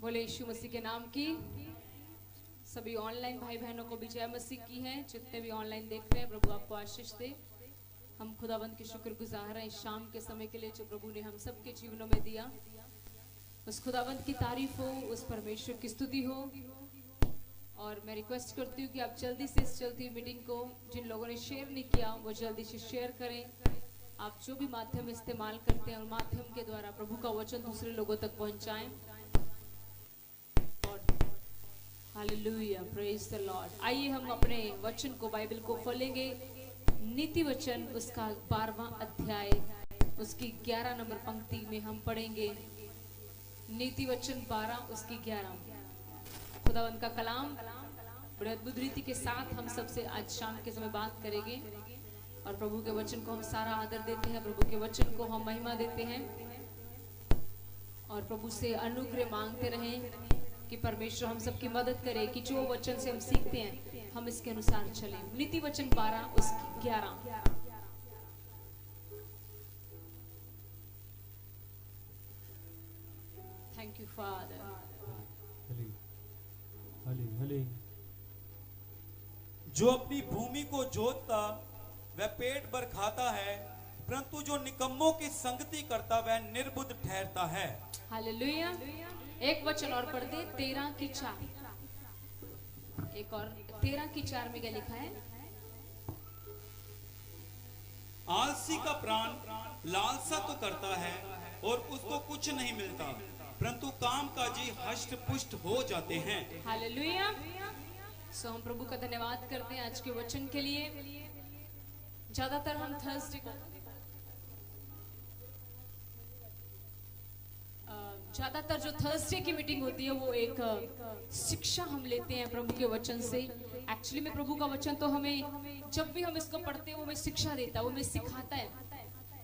बोले यीशु मसीह के नाम की। सभी ऑनलाइन भाई बहनों को भी जय मसीह की है। जितने भी ऑनलाइन देख रहे हैं, प्रभु आपको आशीष दे। हम खुदावंत की शुक्रगुजार हैं इस शाम के समय के लिए जो प्रभु ने हम सबके जीवनों में दिया। उस खुदावंत की तारीफ हो, उस परमेश्वर की स्तुति हो। और मैं रिक्वेस्ट करती हूँ कि आप जल्दी से इस चलती मीटिंग को जिन लोगों ने शेयर नहीं किया वो जल्दी से शेयर करें। आप जो भी माध्यम इस्तेमाल करते हैं और माध्यम के द्वारा प्रभु का वचन दूसरे लोगों तक पहुंचाएं। Hallelujah, praise the Lord. आइए हम अपने वचन को, बाइबल को खोलेंगे। नीति वचन उसका 12वां अध्याय उसकी 11 नंबर पंक्ति में हम पढ़ेंगे। नीति वचन 12 उसकी 11। खुदावंत का कलाम बड़े अद्भुत रीति के साथ हम सबसे आज शाम के समय बात करेंगे। और प्रभु के वचन को हम सारा आदर देते हैं, प्रभु के वचन को हम महिमा देते हैं और प्रभु से अनुग्रह मांगते रहें कि परमेश्वर हम सबकी मदद करे कि जो वचन से हम सीखते हैं हम इसके अनुसार चलें। नीति वचन 12 उसकी 11। Thank you father. जो अपनी भूमि को जोतता वह पेट भर खाता है, परंतु जो निकम्मों की संगति करता वह निर्बुद्ध ठहरता है। हालेलुया। एक वचन और पढ़ दे, 13 की 4। एक और 13 की 4 में क्या लिखा है? आलसी का प्राण लालसा तो करता है और उसको कुछ नहीं मिलता, परंतु कामकाजी हष्ट पुष्ट हो जाते हैं। हालेलुया। सो हम प्रभु का धन्यवाद करते हैं आज के वचन के लिए। ज्यादातर हम थर्सडे को ज्यादातर जो थर्सडे की मीटिंग होती है वो एक शिक्षा हम लेते हैं प्रभु के वचन से। एक्चुअली में प्रभु का वचन तो हमें जब भी हम इसको पढ़ते हैं वो हमें शिक्षा देता है, वो हमें सिखाता है।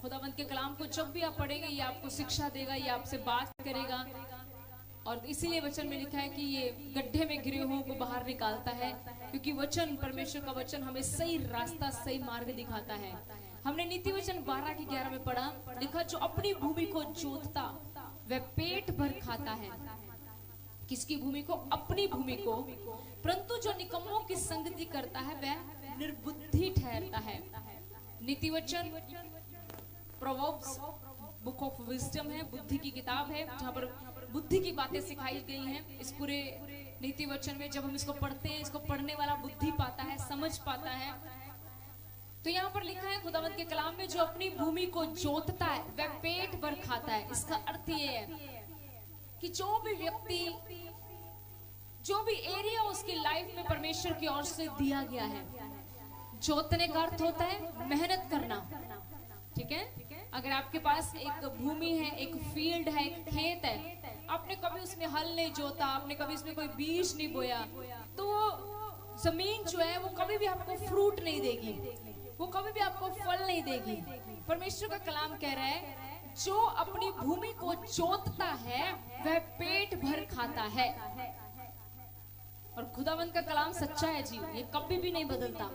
खुदावंत के कलाम को जब भी आप पढ़ेंगे ये आपको शिक्षा देगा, ये आपसे बात करेगा। और इसीलिए वचन में लिखा है कि ये गड्ढे में गिरे हुओं को बाहर निकालता है, क्योंकि वचन, परमेश्वर का वचन हमें सही रास्ता, सही मार्ग दिखाता है। हमने नीति वचन 12 की 11 में पढ़ा, लिखा जो अपनी भूमि को जोतता वह पेट भर खाता है। किसकी भूमि को? अपनी भूमि को। परंतु जो निकम्मों की संगति करता है वह निर्बुद्धि ठहरता है। नीति वचन प्रोवर्ब्स बुक ऑफ विजडम है, बुद्धि की किताब है, जहाँ पर बुद्धि की बातें सिखाई गई हैं। इस पूरे नीति वचन में जब हम इसको पढ़ते हैं, इसको पढ़ने वाला बुद्धि पाता है, समझ पाता है। तो यहाँ पर लिखा है खुदावंत के कलाम में, जो अपनी भूमि को जोतता है वह पेट भर खाता है। इसका अर्थ ये है कि जो भी व्यक्ति, जो भी एरिया उसकी लाइफ में परमेश्वर की ओर से दिया गया है, जोतने का अर्थ होता है मेहनत करना। ठीक है? अगर आपके पास एक भूमि है, एक फील्ड है, एक खेत है, आपने कभी उसमें हल नहीं जोता, आपने कभी उसमें कोई बीज नहीं बोया, तो वो जमीन जो है वो कभी भी आपको फ्रूट नहीं देगी, वो कभी भी आपको फल नहीं देगी। परमेश्वर का कलाम कह रहा है जो अपनी भूमि को जोतता है वह पेट भर खाता है। और खुदावंत का कलाम सच्चा है जी, ये कभी भी नहीं बदलता।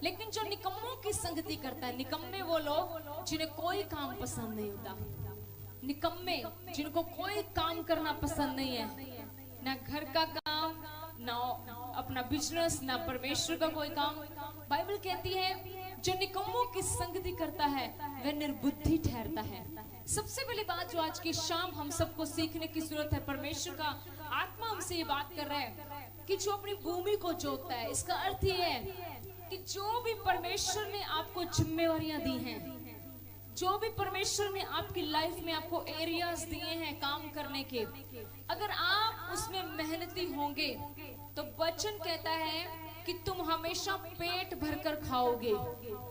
लेकिन जो निकम्मों की संगति करता है, निकम्मे वो लोग जिन्हें कोई काम पसंद नहीं होता, निकम्मे जिनको कोई काम करना पसंद नहीं है, ना घर का काम, ना अपना बिजनेस, ना परमेश्वर का कोई काम। बाइबल कहती है जो निकम्मों की संगति करता है वह निर्बुद्धि ठहरता है। सबसे पहली बात जो आज की शाम हम सबको सीखने की जरूरत है, परमेश्वर का आत्मा हमसे ये बात कर रहा है कि जो अपनी भूमि को जोतता है, इसका अर्थ ये है कि जो भी परमेश्वर ने आपको जिम्मेवारियां दी हैं, जो भी परमेश्वर ने आपकी लाइफ में आपको एरियाज दिए हैं काम करने के, अगर आप उसमें मेहनती होंगे तो वचन कहता है कि तुम हमेशा पेट भरकर खाओगे।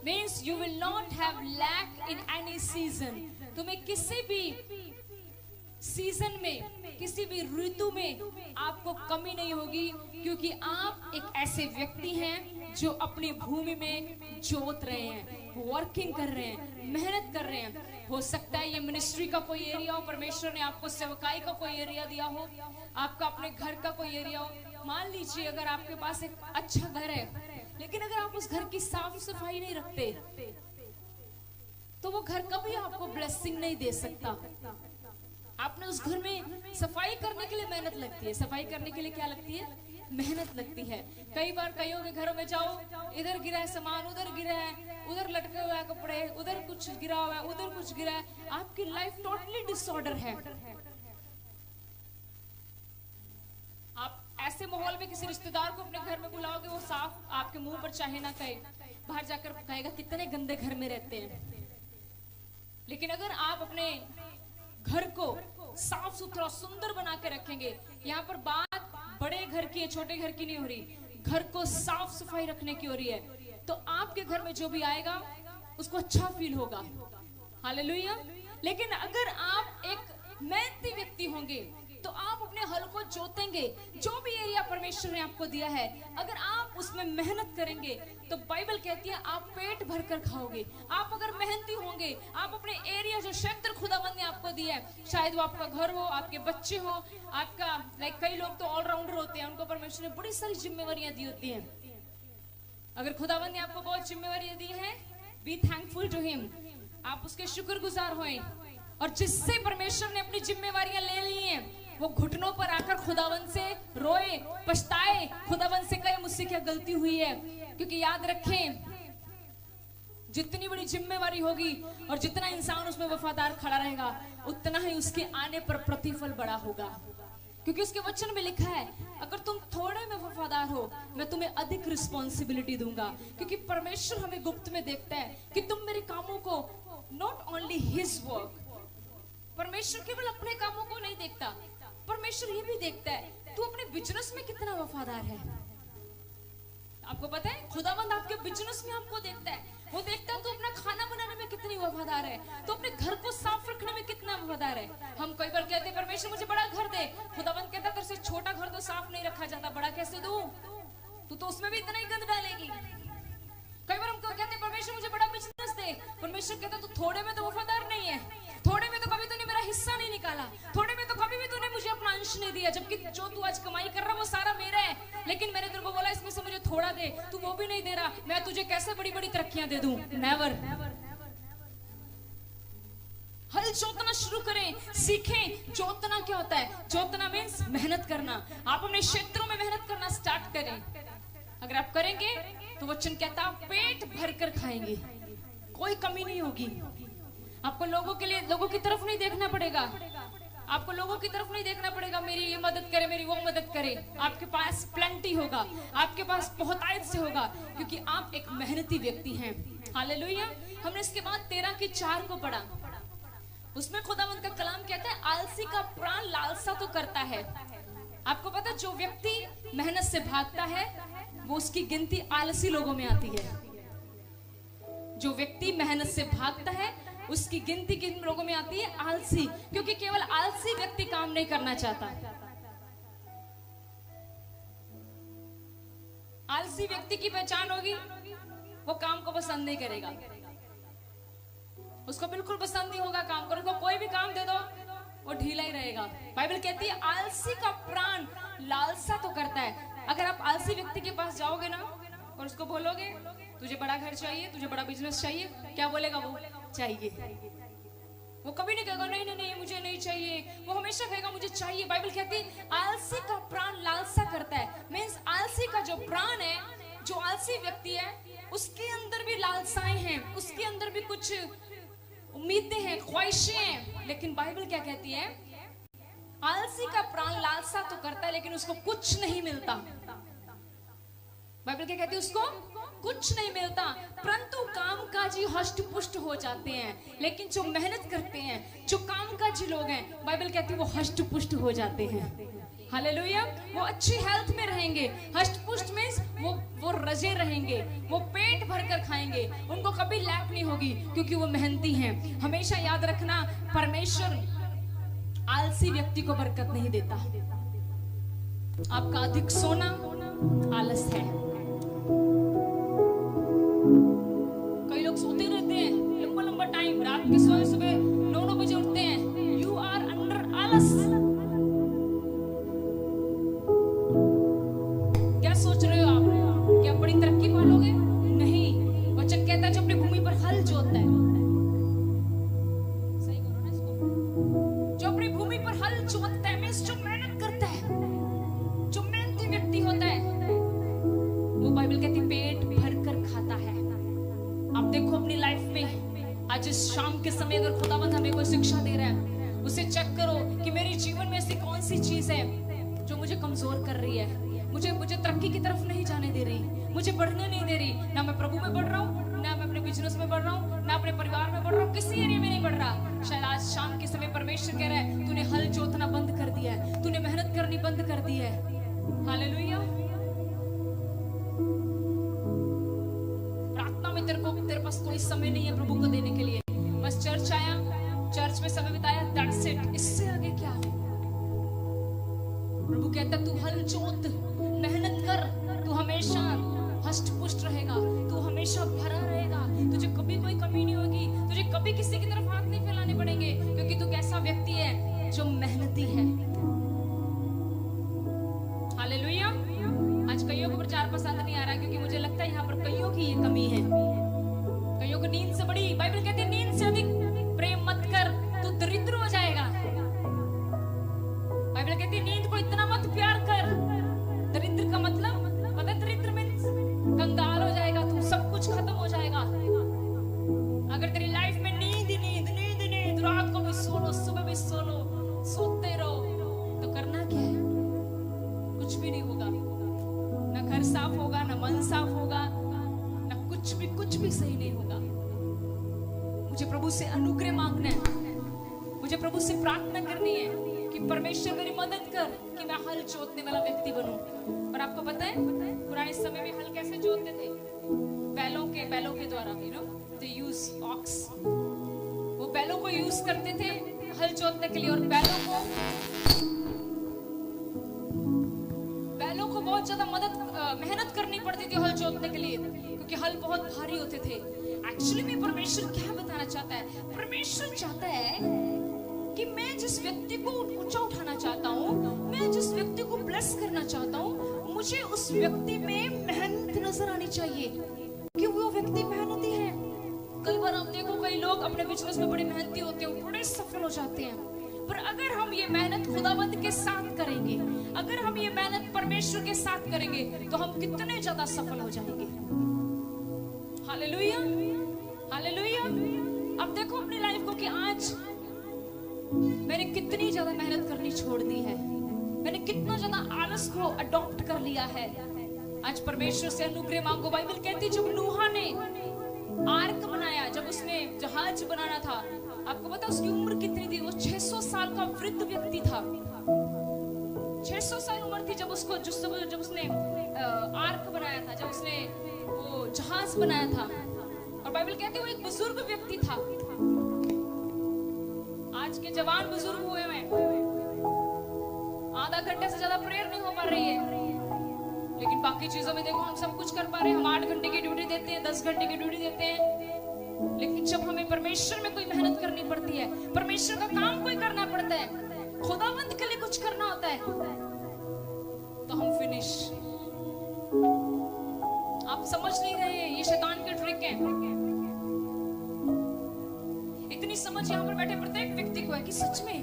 Means you will not have lack in any season. तुम्हें किसी भी सीजन में, किसी भी ऋतु में आपको कमी नहीं होगी, क्योंकि आप एक ऐसे व्यक्ति हैं जो अपनी भूमि में जोत रहे हैं, वर्किंग कर रहे हैं, मेहनत कर रहे हैं। हो सकता है ये मिनिस्ट्री का कोई एरिया हो, परमेश्वर ने आपको सेवकाई का कोई एरिया दिया हो, आपका अपने घर का कोई एरिया हो। मान लीजिए अगर आपके पास एक अच्छा घर है, लेकिन अगर आप उस घर की साफ सफाई नहीं रखते तो वो घर कभी आपको ब्लेसिंग नहीं दे सकता। आपने उस घर में सफाई करने के लिए मेहनत लगती है। सफाई करने के लिए क्या लगती है? मेहनत लगती है। कई बार कईयों के घरों में जाओ, इधर गिरा है सामान, उधर गिरा है, उधर लटके हुए हैं कपड़े, उधर कुछ गिरा हुआ है, उधर कुछ गिरा है। आपकी लाइफ टोटली डिसऑर्डर है। आप ऐसे माहौल में किसी रिश्तेदार को अपने घर में बुलाओगे, वो साफ आपके मुंह पर चाहे ना कहे, बाहर जाकर कहेगा कितने गंदे घर में रहते हैं। लेकिन अगर आप अपने घर को साफ सुथरा सुंदर बना के रखेंगे, यहाँ पर बात बड़े घर की है, छोटे घर की नहीं हो रही, घर को साफ सफाई रखने की हो रही है, तो आपके घर में जो भी आएगा उसको अच्छा फील होगा। हालेलुया। लेकिन अगर आप एक मेहनती व्यक्ति होंगे तो आप अपने हल को जोतेंगे। जो भी एरिया परमेश्वर ने आपको दिया है, अगर आप उसमें मेहनत करेंगे तो बाइबल कहती है आप पेट भर कर खाओगे। आप अगर मेहनती होंगे, आप अपने एरिया जो क्षेत्र खुदावंद ने आपको दिया है, शायद वो आपका घर हो, आपके बच्चे हो, आपका कई लोग तो ऑलराउंडर होते हैं, उनको परमेश्वर ने बड़ी सारी जिम्मेवारियां दी होती हैं। अगर खुदावंद ने आपको बहुत जिम्मेवारियां दी है, बी थैंकफुल टू हिम। आप उसके शुक्रगुजार होएं। और जिससे परमेश्वर ने अपनी जिम्मेवारियां ले ली हैं, वो घुटनों पर आकर खुदावंद से रोए, पछताए, खुदावंद से कहे मुझसे क्या गलती हुई है। क्योंकि याद रखें, जितनी बड़ी जिम्मेवारी होगी और जितना इंसान उसमें वफादार खड़ा रहेगा, उतना ही उसके आने पर प्रतिफल बड़ा होगा। क्योंकि उसके वचन में लिखा है, अगर तुम थोड़े में वफादार हो, मैं तुम्हें अधिक रिस्पॉन्सिबिलिटी दूंगा। क्योंकि परमेश्वर हमें गुप्त में देखता है कि तुम मेरे कामों को, नॉट ओनली हिज वर्क, परमेश्वर केवल अपने कामों को नहीं देखता, परमेश्वर ये भी देखता है तू अपने बिजनेस में कितना वफादार है। आपको पता है, खुदावंद आपके बिजनेस में आपको देखता है। वो देखता है तू अपना खाना बनाने में कितनी वफादार है, तो अपने घर को साफ रखने में कितना वफादार है। हम कई बार कहते हैं परमेश्वर मुझे बड़ा घर दे, खुदावंद कहता तेरे से छोटा घर तो साफ नहीं रखा जाता, बड़ा कैसे दूं, तू तो उसमें भी इतना ही गंद डालेगी। कई बार हम कहते हैं परमेश्वर मुझे बड़ा बिजनेस दे, परमेश्वर कहता तू थोड़े में तो वफादार नहीं है, थोड़े में तो कभी तूने मेरा हिस्सा नहीं निकाला, थोड़े में तो कभी भी तूने मुझे अपना अंश नहीं दिया, जबकि जो तू आज कमाई कर रहा वो सारा मेरा है, लेकिन मैंने तेरे को बोला इसमें से मुझे थोड़ा दे, तू वो भी नहीं दे रहा, मैं तुझे कैसे बड़ी बड़ी तरक्कियां दे दूं। नेवर। हल जोतना शुरू करें, सीखें। जोतना क्या होता है? जोतना मीन्स मेहनत करना। आप अपने क्षेत्रों में मेहनत करना स्टार्ट करें। अगर आप करेंगे तो वचन कहता है पेट भरकर खाएंगे, कोई कमी नहीं होगी। आपको लोगों के लिए, लोगों की तरफ नहीं देखना पड़ेगा, आपको लोगों की तरफ नहीं देखना पड़ेगा मेरी ये मदद करे, मेरी वो मदद करे। आपके पास प्लेंटी होगा, आपके पास बहुतायत से होगा, क्योंकि आप एक मेहनती व्यक्ति हैं। हालेलुया। हमने इसके बाद 13:4 को पढ़ा, उसमें खुदावंद का कलाम कहता है आलसी का प्राण लालसा तो करता है। आपको पता है, जो व्यक्ति मेहनत से भागता है वो उसकी गिनती आलसी लोगों में आती है। जो व्यक्ति मेहनत से भागता है उसकी गिनती किन लोगों में आती है? आलसी। क्योंकि केवल आलसी व्यक्ति काम नहीं करना चाहता। आलसी व्यक्ति की पहचान होगी, वो काम को पसंद नहीं करेगा, उसको बिल्कुल पसंद नहीं होगा काम करो, उसको कोई भी काम दे दो वो ढीला ही रहेगा। बाइबल कहती है आलसी का प्राण लालसा तो करता है। अगर आप आलसी व्यक्ति के पास जाओगे ना और उसको बोलोगे तुझे बड़ा घर चाहिए, तुझे बड़ा बिजनेस चाहिए, क्या बोलेगा वो? चाहिए। वो कभी नहीं कहेगा नहीं नहीं नहीं मुझे नहीं चाहिए, वो हमेशा कहेगा मुझे चाहिए। बाइबल कहती है आलसी का प्राण लालसा करता है। मींस आलसी का जो प्राण है, जो आलसी व्यक्ति है, उसके अंदर भी लालसाएं हैं, उसके अंदर भी कुछ उम्मीदें हैं, ख्वाहिशें हैं। लेकिन बाइबल क्या कहती है? आलसी का प्राण लालसा तो करता है लेकिन उसको कुछ नहीं मिलता। बाइबल क्या कहती है? उसको कुछ नहीं मिलता, परंतु कामकाजी हष्ट पुष्ट हो जाते हैं। लेकिन जो मेहनत करते हैं, जो कामकाजी लोग हैं, बाइबल कहती है वो हष्ट पुष्ट हो जाते हैं। हालेलुया। वो अच्छी हेल्थ में रहेंगे। हष्ट पुष्ट मींस वो रजे रहेंगे, वो पेट भरकर खाएंगे, उनको कभी लैप नहीं होगी, क्योंकि वो मेहनती हैं। हमेशा याद रखना, परमेश्वर आलसी व्यक्ति को बरकत नहीं देता। आपका अधिक सोना आलस है। कई लोग सोते रहते हैं लंबा लंबा टाइम, रात के सोए सुबह 9 बजे उठते हैं। यू आर अंडर आलस। क्या सोच रहे हो आप? क्या बड़ी तरक्की पालोगे? नहीं। वचन कहता है जो अपनी भूमि पर हल जोतता है, सही करो ना इसको, जो अपनी भूमि समय अगर खुदावंद हमें कोई शिक्षा दे रहा है, उसे चेक करो कि मेरे जीवन में ऐसी कौन सी चीज है जो मुझे कमजोर कर रही है, मुझे तरक्की की तरफ नहीं जाने दे रही, मुझे बढ़ने नहीं दे रही। ना मैं प्रभु में बढ़ रहा हूँ, ना मैं अपने बिजनेस में बढ़ रहा हूँ, ना अपने परिवार में बढ़ रहा हूँ, किसी एरिया में नहीं बढ़ रहा। शायद आज शाम के समय परमेश्वर कह रहा है तूने हल जोतना बंद कर दिया है, तूने मेहनत करनी बंद कर दी है। हालेलुया। प्रार्थना में तेरे पास कोई समय नहीं है प्रभु को देने के लिए। बस चर्च आया, चर्च में समय बिताया, दैट्स इट। इससे आगे क्या? प्रभु कहता तू हल जोत, मेहनत कर, तू हमेशा हष्ट पुष्ट रहेगा, तू हमेशा भरा रहेगा, तुझे कभी कोई कमी नहीं होगी, तुझे कभी किसी की तरफ हाथ नहीं फैलाने पड़ेंगे, क्योंकि तू कैसा व्यक्ति है जो मेहनती है। हालेलुया। आज कईयों को प्रचार पसंद नहीं आ रहा, क्योंकि मुझे लगता है यहाँ पर कईयों की ये कमी है। कईयों को नींद से बड़ी, बाइबल कहती है नींद से अधिक प्रेम मत कर, तू दरिद्र हो जाएगा। बाइबल कहती है नींद को इतना मत प्यार कर। दरिद्र का मतलब पता है? दरिद्र मीन्स कंगाल हो जाएगा, तू सब कुछ खत्म हो जाएगा। अगर तेरी लाइफ में नींद नींद नींद नींद, रात को भी सो लो, सुबह भी सो लो, सोते रहो, तो करना क्या है? कुछ भी नहीं होगा। ना घर साफ होगा, ना मन साफ होगा, ना कुछ भी सही नहीं होगा। मुझे प्रभु से अनुग्रह मांगना है, मुझे प्रभु से प्रार्थना करनी है कि परमेश्वर मेरी मदद कर कि मैं हल जोतने वाला व्यक्ति बनूं। और आपको पता है पुराने समय में हल कैसे जोतते थे? बैलों के द्वारा, you know they use ox. वो बैलों को यूज करते थे हल जोतने के लिए, और बैलों को बहुत ज्यादा मेहनत करनी पड़ती थी हल जोतने के लिए, क्योंकि हल बहुत भारी होते थे। एक्चुअली में परमेश्वर क्या बताना चाहता है? परमेश्वर चाहता है कि मैं जिस व्यक्ति को ऊंचा उठाना चाहता हूँ, मैं जिस व्यक्ति को ब्लेस करना चाहता हूँ, मुझे उस व्यक्ति में मेहनत नजर आनी चाहिए कि वो व्यक्ति मेहनती है। कई बार आप देखो, कई लोग अपने बिजनेस में बड़े मेहनती होते हैं, बड़े सफल हो जाते हैं। पर अगर हम ये मेहनत खुदावंद के साथ करेंगे, अगर हम ये मेहनत परमेश्वर के साथ करेंगे, तो हम कितने ज्यादा सफल हो जाएंगे। Hallelujah, hallelujah. अब देखो अपनी लाइफ को कि आज मैंने कितनी ज्यादा मेहनत करनी छोड़ दी है, मैंने कितना ज्यादा आलस को अडॉप्ट कर लिया है। आज परमेश्वर से अनुग्रह मांगो। बाइबल कहती है जब नूहा ने आर्क बनाया, जब उसने जहाज बनाना था, आपको पता उसकी उम्र कितनी थी? वो 600 साल का वृद्ध व्यक्ति था। 600 साल उम्र थी जब उसने आर्क बनाया था, जब उसने वो जहाज बनाया था। और बाइबल कहती है वो एक बुजुर्ग व्यक्ति था। आज के जवान बुजुर्ग हुए हैं, आधा घंटे से ज्यादा प्रेयर नहीं हो पा रही है, लेकिन बाकी चीजों में देखो हम सब कुछ कर पा रहे हैं। हम 8 घंटे की ड्यूटी देते हैं, 10 घंटे की ड्यूटी देते हैं, लेकिन जब हमें परमेश्वर में कोई मेहनत करनी पड़ती है, परमेश्वर का काम कोई करना पड़ता है, खुदावंद के लिए कुछ करना होता है, तो हम फिनिश। आप समझ नहीं रहे हैं, ये शैतान के ट्रिक है। इतनी समझ यहाँ पर बैठे प्रत्येक व्यक्ति को है कि सच में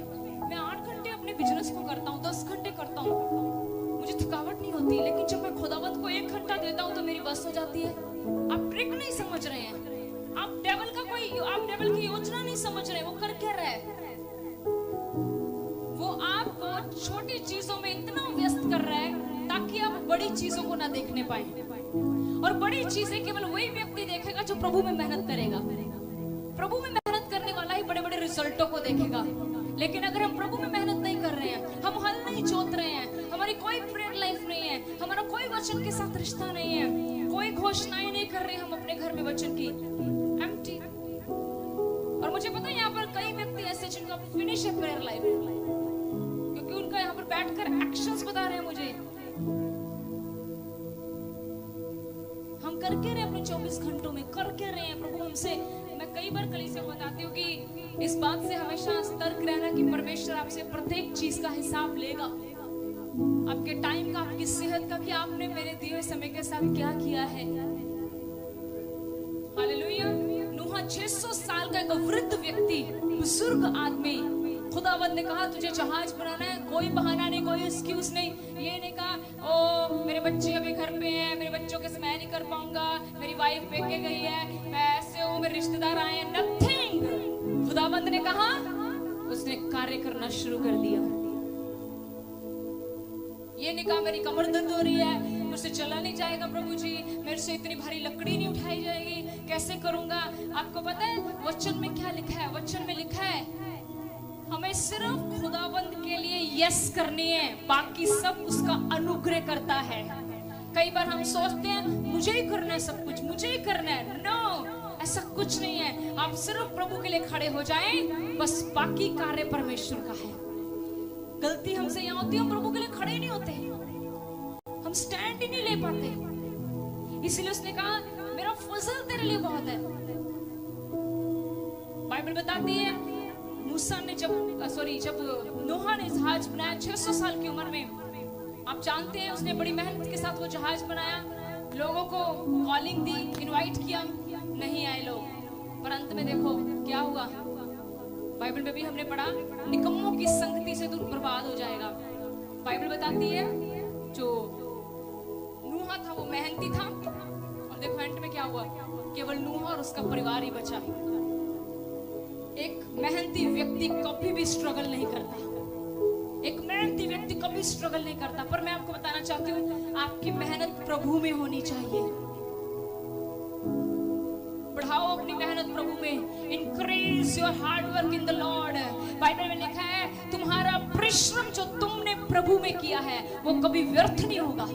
मैं 8 घंटे अपने बिजनेस को करता हूँ, 10 घंटे करता हूँ, मुझे थकावट नहीं होती, लेकिन जब मैं खुदावंद को 1 घंटा देता हूँ तो मेरी बस हो जाती है। आप ट्रिक नहीं समझ रहे हैं, आप डेविल की योजना नहीं समझ रहे। वो कर क्या रहा है? वो आपको छोटी चीजों में इतना व्यस्त कर रहा है ताकि आप बड़ी चीजों को ना देखने पाए। और बड़ी चीजें केवल वही व्यक्ति देखेगा जो प्रभु में मेहनत करेगा। प्रभु में मेहनत करने वाला ही बड़े बड़े रिजल्टों को देखेगा। लेकिन अगर हम प्रभु में मेहनत नहीं कर रहे हैं, हम हल नहीं जोत रहे हैं, हमारी कोई प्रेयर लाइफ नहीं है, हमारा कोई वचन के साथ रिश्ता नहीं है, कोई घोषणाएं नहीं कर रहे हम अपने घर में वचन की, एम्प्टी। और मुझे पता है यहाँ पर कई व्यक्ति ऐसे जिनका फिनिश है प्रेयर लाइफ, क्योंकि उनका यहाँ पर बैठकर एक्शंस बता रहे हैं मुझे। हम कर क्या रहे हैं अपने 24 घंटों में? कर क्या रहे हैं? प्रभु हमसे, मैं कई बार कलीसिया को बताती हूँ कि इस बात से हमेशा सतर्क रहना कि परमेश्वर आपसे प्रत्येक चीज का हिसाब लेगा, आपके टाइम का, आपकी सेहत का, कि आपने मेरे दिए हुए समय के साथ क्या किया है। हालेलुया। नूहा 600 साल का एक वृद्ध व्यक्ति, बुजुर्ग आदमी, खुदावंद ने कहा तुझे जहाज बनाना है, कोई बहाना नहीं, कोई एक्सक्यूज नहीं। ये नहीं कहा ओ मेरे बच्चे अभी घर पे हैं, मेरे बच्चों के समय नहीं कर पाऊंगा, मेरी वाइफ बेके गई है, मैं ऐसे हूँ, मेरे रिश्तेदार आए हैं, नथिंग। खुदावंद ने कहा, उसने कार्य करना शुरू कर दिया। ये नहीं कहा मेरी कमर दर्द हो रही है, मुझसे चला नहीं जाएगा प्रभु जी, मेरे से इतनी भारी लकड़ी नहीं उठाई जाएगी, कैसे करूंगा। आपको पता है वचन में क्या लिखा है? वचन में लिखा है हमें सिर्फ खुदावंद के लिए यस करनी है, बाकी सब उसका अनुग्रह करता है। कई बार हम सोचते हैं मुझे ही करना है, सब कुछ मुझे ही करना है। नो, ऐसा कुछ नहीं है। आप सिर्फ प्रभु के लिए खड़े हो जाएं, बस बाकी कार्य परमेश्वर का है। गलती हमसे यहाँ होती है, हम प्रभु के लिए खड़े नहीं होते, हम स्टैंड ही नहीं ले पाते। इसलिए उसने कहा मेरा फजल तेरे लिए बहुत है। बाइबल बताती है मूसा ने जब नूह ने जहाज बनाया 600 साल की उम्र में, आप जानते हैं उसने बड़ी मेहनत के साथ वो जहाज बनाया, लोगों को कॉलिंग दी, इनवाइट किया, नहीं आए लोग। पर अंत में देखो क्या हुआ। बाइबल में भी हमने पढ़ा निकम्मों की संगति से दूर बर्बाद हो जाएगा। बाइबल बताती है जो नूह था वो मेहनती था, और देखो एंड में क्या हुआ, केवल नूह और उसका परिवार ही बचा। एक मेहनती व्यक्ति कभी भी स्ट्रगल नहीं करता, एक मेहनती व्यक्ति कभी स्ट्रगल नहीं करता। पर मैं आपको बताना चाहती हूँ आपकी मेहनत प्रभु में होनी चाहिए। बढ़ाओ अपनी मेहनत प्रभु में। Increase your hard work in the Lord. Bible में लिखा है तुम्हारा परिश्रम जो तुमने प्रभु में किया है वो कभी व्यर्थ नहीं होगा।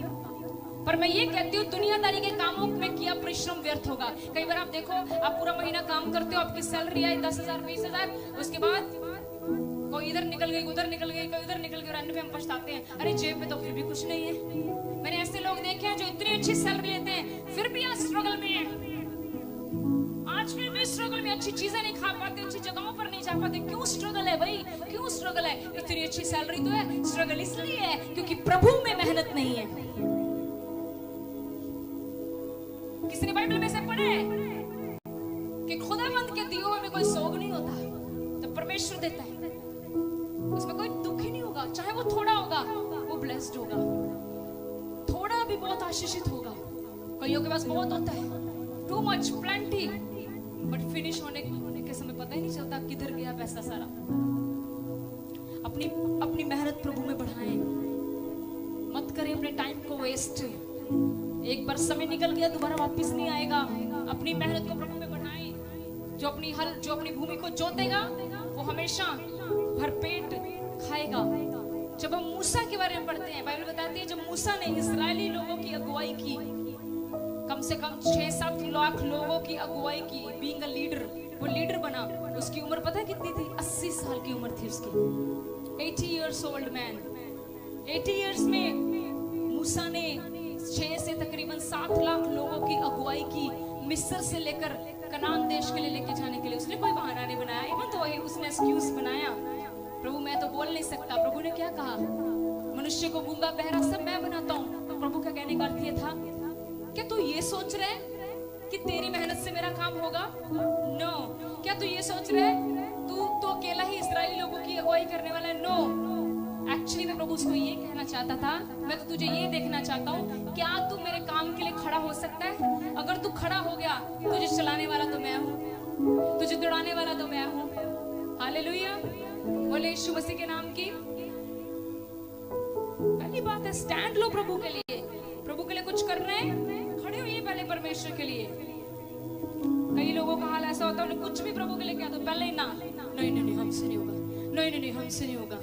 पर मैं ये कहती हूँ दुनियादारी के कामों में किया परिश्रम व्यर्थ होगा। कई बार आप देखो, आप पूरा महीना काम करते हो, आपकी सैलरी आई 10,000 20,000, उसके बाद कोई इधर निकल गई, उधर निकल गई, कोई उधर निकल गई, और अंत में हम पछताते हैं, अरे जेब में तो फिर भी कुछ नहीं है। मैंने ऐसे लोग देखे हैं जो इतनी अच्छी सैलरी लेते हैं फिर भी आज स्ट्रगल में है, आज फिर भी स्ट्रगल में, अच्छी चीजें नहीं खा पाते, अच्छी जगहों पर नहीं जा पाते। क्यों स्ट्रगल है भाई, क्यों स्ट्रगल है? इतनी अच्छी सैलरी तो है, स्ट्रगल इसलिए है क्योंकि प्रभु में मेहनत नहीं है। किसी ने बाइबल में से पढ़ा है कि खुदावंद के दिए हुए में कोई सोग नहीं होता, जब परमेश्वर देता है उसमें कोई दुख ही नहीं होगा, चाहे वो थोड़ा होगा वो ब्लेस्ड होगा, थोड़ा भी बहुत आशीषित होगा। कईयों के पास बहुत होता है, too much plenty, but finish होने के समय पता ही नहीं चलता किधर गया पैसा सारा। अपनी मेहनत प्रभु में बढ़ाएं, मत करें अपने टाइम को वेस्ट। एक बार समय निकल गया दोबारा वापस नहीं आएगा। अपनी मेहनत को प्रभु में बढ़ाएं। जो अपनी भूमि को जोतेगा वो हमेशा भरपेट खाएगा। जब हम मूसा के बारे में पढ़ते हैं, बाइबल बताती है जब मूसा ने इस्राएली लोगों की अगुवाई की, कम से कम 6-7 लाख लोगों की अगुवाई की, बीइंग अ लीडर, वो लीडर बना। उसकी उम्र पता है कितनी थी? 80 साल की उम्र थी उसकी। 80 years old man। 80 years में मूसा ने 6 से तकरीबन 7 लाख लोगों की अगुवाई की, मिस्र से लेकर कनान देश के लिए लेके जाने के लिए। उसने कोई बहाना नहीं बनाया, इवन तो उसने एक्सक्यूज बनाया, प्रभु मैं तो बोल नहीं सकता। प्रभु ने क्या कहा? मनुष्य को गूंगा बहरा सब मैं बनाता हूँ। तो प्रभु का कहने का अर्थ ये था, क्या तू ये सोच रहे कि तेरी मेहनत से मेरा काम होगा? नो। क्या तू ये सोच रहे तू तो अकेला ही इस्राएली लोगों की अगुवाई करने वाला है? नो। एक्चुअली मैं प्रभु उसको ये कहना चाहता था, मैं तो तुझे ये देखना चाहता हूँ, क्या तू मेरे काम के लिए खड़ा हो सकता है? अगर तू खड़ा हो गया, तुझे चलाने वाला तो मैं हूँ, तुझे दौड़ाने वाला तो मैं हूँ। हालेलुया, बोले यीशु मसीह के नाम की। पहली बात है स्टैंड लो प्रभु के लिए। प्रभु के लिए कुछ कर रहे हैं, खड़े होइए पहले परमेश्वर के लिए। कई लोगों का हाल ऐसा होता है, उन्हें कुछ भी प्रभु के लिए कह दो, पहले ही ना, नहीं हमसे नहीं होगा, नहीं हमसे नहीं होगा।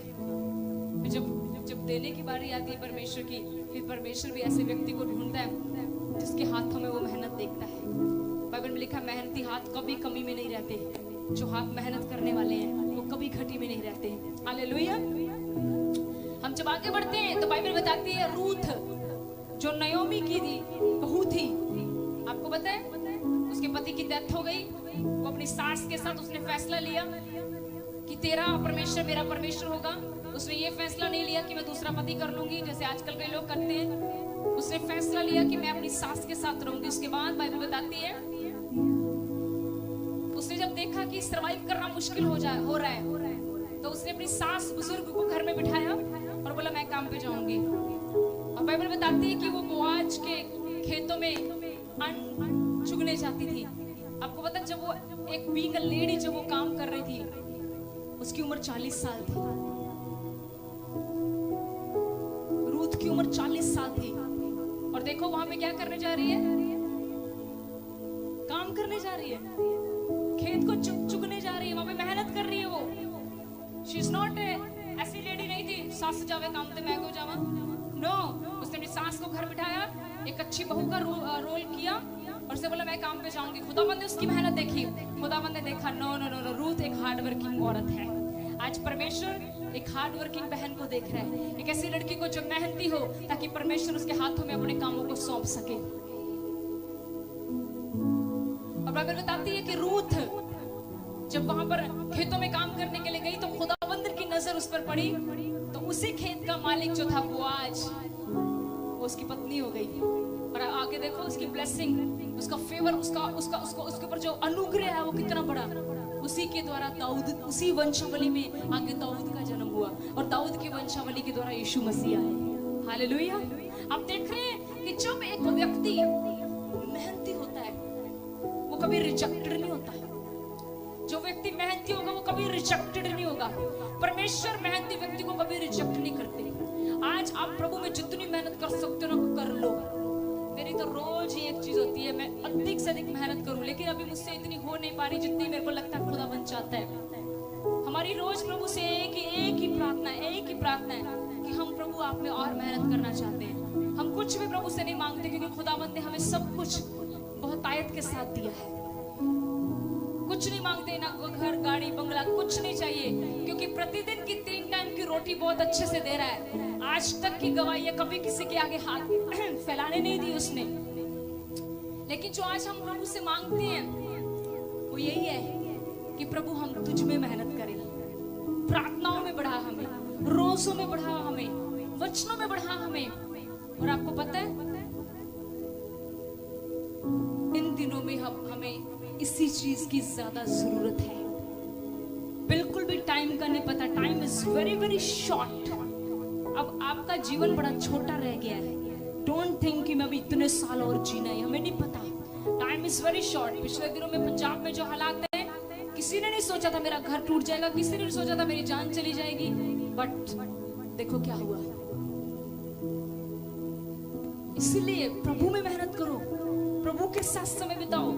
जब देने की बारी आती है परमेश्वर की, फिर परमेश्वर भी ऐसे व्यक्ति को ढूंढता है जिसके हाथों में वो मेहनत देखता है। बाइबल में लिखा मेहनती हाथ कभी कमी में नहीं रहते। जो हाथ मेहनत करने वाले हैं वो कभी घटी में नहीं रहते। हालेलुया। हम जब आगे बढ़ते हैं तो बाइबल बताती है रूथ जो नयोमी की थी बहू थी, आपको पता है उसके पति की डेथ हो गई। वो अपनी सास के साथ उसने फैसला लिया कि तेरा परमेश्वर मेरा परमेश्वर होगा। उसने ये फैसला नहीं लिया कि मैं दूसरा पति कर लूंगी जैसे आजकल कई लोग करते हैं। उसने फैसला लिया कि मैं अपनी सास के साथ रहूंगी। उसके बाद बाइबल बताती है उसने जब देखा कि सरवाइव करना मुश्किल हो रहा है तो उसने अपनी सास बुजुर्ग को घर में बिठाया और बोला मैं काम पे जाऊंगी। और बाइबल बताती है कि वो बोआज के खेतों में अन्न चुगने जाती थी। आपको पता, जब वो एक बीइंग अ लेडी जब वो काम कर रही थी, उसकी उम्र 40 साल थी। रूथ की उम्र 40 साल थी। और देखो वहां पे क्या करने जा रही है, काम करने जा रही है, खेत को चुगने जा रही है, वहां पे मेहनत कर रही है वो। शी इज नॉट ऐसी लेडी नहीं थी, सास जावे काम ते मैं क्यों जावा। नो, उसने अपनी सास को घर बिठाया, एक अच्छी बहू का रोल किया और उसने बोला मैं काम पे जाऊंगी। खुदावंद ने उसकी मेहनत देखी, खुदावंद ने देखा no no no no, Ruth एक हार्ड वर्किंग औरत है। आज परमेश्वर एक हार्ड वर्किंग बहन को देख रहा है, एक ऐसी लड़की को जो मेहनती हो, ताकि परमेश्वर उसके हाथों में अपने कामों को सौंप सके। और बाइबल बताती है कि रूथ जब वहां पर खेतों में काम करने के लिए गई तो खुदावंद की नजर उस पर पड़ी, तो उसी खेत का मालिक जो था बोआज, वो उसकी पत्नी हो गई। और आगे देखो उसकी ब्लेसिंग, उसका फेवर, उसके ऊपर जो अनुग्रह है वो कितना बड़ा। उसी के द्वारा दाऊद, उसी वंशावली में आगे दाऊद का जन्म हुआ और दाऊद की वंशावली के द्वारा यीशु मसीह आए। हालेलुया। आप देख रहे हैं कि जब एक व्यक्ति मेहनती होता है वो कभी रिजेक्टेड नहीं होता। जो व्यक्ति मेहनती होगा वो कभी रिजेक्टेड नहीं होगा। परमेश्वर मेहनती व्यक्ति को कभी रिजेक्ट नहीं करते। आज आप प्रभु में जितनी मेहनत कर सकते हो ना कर लो। मेरी तो रोज ही एक चीज होती है, मैं अधिक से अधिक मेहनत करूं, लेकिन अभी मुझसे इतनी हो नहीं पा रही जितनी मेरे को लगता है खुदावंद चाहता है। हमारी रोज प्रभु से एक ही प्रार्थना है कि हम प्रभु आप में और मेहनत करना चाहते हैं। हम कुछ भी प्रभु से नहीं मांगते, क्योंकि खुदावंद ने हमें सब कुछ बहुत आयत के साथ दिया है। कुछ नहीं मांगते, ना घर गाड़ी बंगला, कुछ नहीं चाहिए, क्योंकि प्रतिदिन की 3 टाइम की रोटी बहुत अच्छे से दे रहा है। आज तक की गवाही है, कभी किसी के आगे हाथ फैलाने नहीं दी उसने। लेकिन जो आज हम प्रभु से मांगते हैं वो यही है कि प्रभु हम तुझ में मेहनत करें, प्रार्थनाओं में बढ़ा हमें, रोजों में बढ़ा हमें, वचनों में बढ़ा हमें। और आपको पता है इन दिनों में हमें इसी चीज की ज्यादा जरूरत है। बिल्कुल भी टाइम का नहीं पता, time is very very short. अब आपका जीवन बड़ा छोटा रह गया है। डोंट थिंक कि मैं अभी इतने साल और जीना है, हमें नहीं पता। Time is very short. पिछले दिनों में पंजाब में जो हालात है, किसी ने नहीं सोचा था मेरा घर टूट जाएगा, किसी ने नहीं सोचा था मेरी जान चली जाएगी, बट देखो क्या हुआ। इसलिए प्रभु में मेहनत करो, प्रभु के साथ समय बिताओ,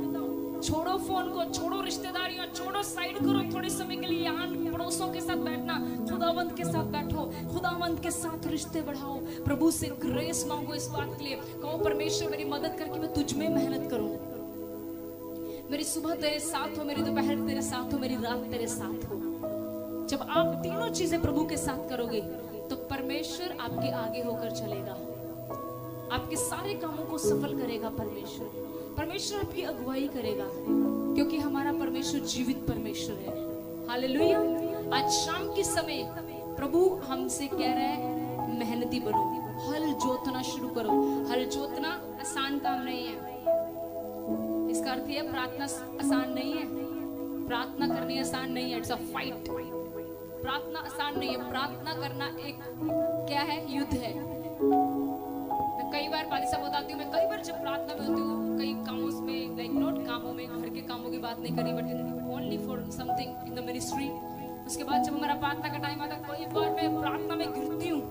छोड़ो फोन को, छोड़ो रिश्तेदारियां, छोड़ो साइड करो थोड़े समय के लिए। यहाँ पड़ोसों के साथ बैठना, खुदावंद के साथ बैठो, खुदावंद के साथ रिश्ते बढ़ाओ, प्रभु से ग्रेस मांगो इस बात के लिए। कहो परमेश्वर मेरी मदद करके मैं तुझ में मेहनत करूं, मेरी सुबह तेरे साथ हो, मेरी दोपहर तेरे साथ हो, मेरी रात तेरे साथ हो। जब आप तीनों चीजें प्रभु के साथ करोगे तो परमेश्वर आपके आगे होकर चलेगा, आपके सारे कामों को सफल करेगा। परमेश्वर आपकी अगुवाई करेगा, क्योंकि हमारा परमेश्वर जीवित परमेश्वर है। हालेलुया। आज शाम के समय प्रभु हमसे कह रहा है मेहनती बनो, हल जोतना शुरू करो। हल जोतना आसान काम नहीं है। इसका अर्थ है प्रार्थना आसान नहीं है, प्रार्थना करनी आसान नहीं है, इट्स अ फाइट। प्रार्थना आसान नहीं है, प्रार्थना करना एक क्या है, युद्ध है। कई बार पादी साहब बताती हूँ, मैं कई बार जब प्रार्थना में होती हूँ, कई कामों में, लाइक नॉट कामों में, घर के कामों की बात नहीं करी, but only for something in the ministry. उसके बाद जब हमारा प्रार्थना का टाइम आता है, कई बार मैं प्रार्थना में गिरती हूँ,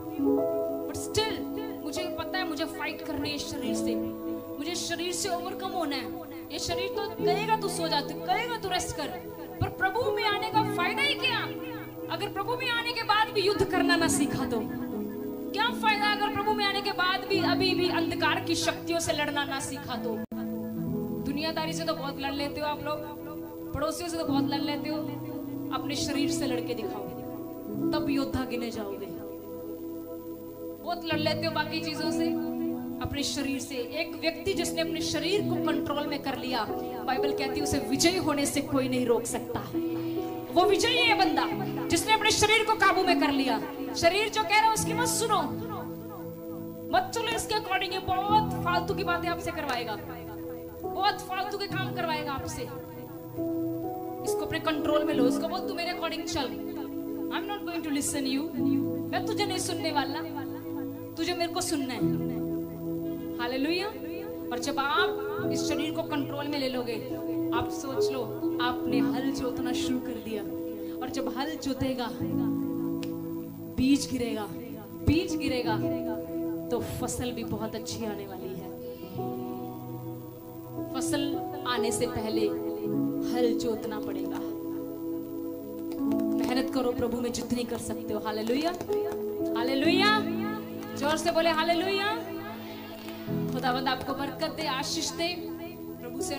बट स्टिल मुझे पता है मुझे फाइट करनी है शरीर से, मुझे शरीर से ओवरकम होना है। ये शरीर तो कहेगा तू सो जा, कहेगा तू रेस्ट कर, पर प्रभु में आने का फायदा ही क्या अगर प्रभु में आने के बाद भी युद्ध करना ना सीखा तो? क्या फायदा अगर प्रभु में आने के बाद भी अभी भी अंधकार की शक्तियों से लड़ना ना सीखा तो? दुनियादारी से तो बहुत लड़ लेते हो आप लोग, पड़ोसियों से तो बहुत लड़ लेते हो, अपने शरीर से लड़के दिखाओ, तब योद्धा गिने जाओगे। बहुत लड़ लेते हो बाकी चीजों से, अपने शरीर से। एक व्यक्ति जिसने अपने शरीर को कंट्रोल में कर लिया, बाइबल कहती है उसे विजयी होने से कोई नहीं रोक सकता। वो विजयी है बंदा जिसने अपने शरीर को काबू में कर लिया। शरीर जो कह रहा है उसकी मत सुनो, मत चलो इसके अकॉर्डिंग। ये बहुत फालतू की बातें आपसे करवाएगा, बहुत फालतू के काम करवाएगा आपसे। इसको अपने कंट्रोल में लो, इसको बोल तू मेरे अकॉर्डिंग चल, I am not going to listen you. मैं तुझे नहीं सुनने वाला, तुझे मेरे को सुनना है। हालेलुया। और जब आप इस शरीर को कंट्रोल में ले लोगे, आप सोच लो, आपने हल जोतना शुरू कर दिया और जब हल जोतेगा, बीज गिरेगा, बीज गिरेगा तो फसल भी बहुत अच्छी आने वाली है। फसल आने से पहले हल जोतना पड़ेगा। मेहनत करो प्रभु में जितनी कर सकते हो। हालेलुया, हालेलुया, जोर से बोले हालेलुया। खुदावंद आपको बरकत दे, आशीष दे, प्रभु से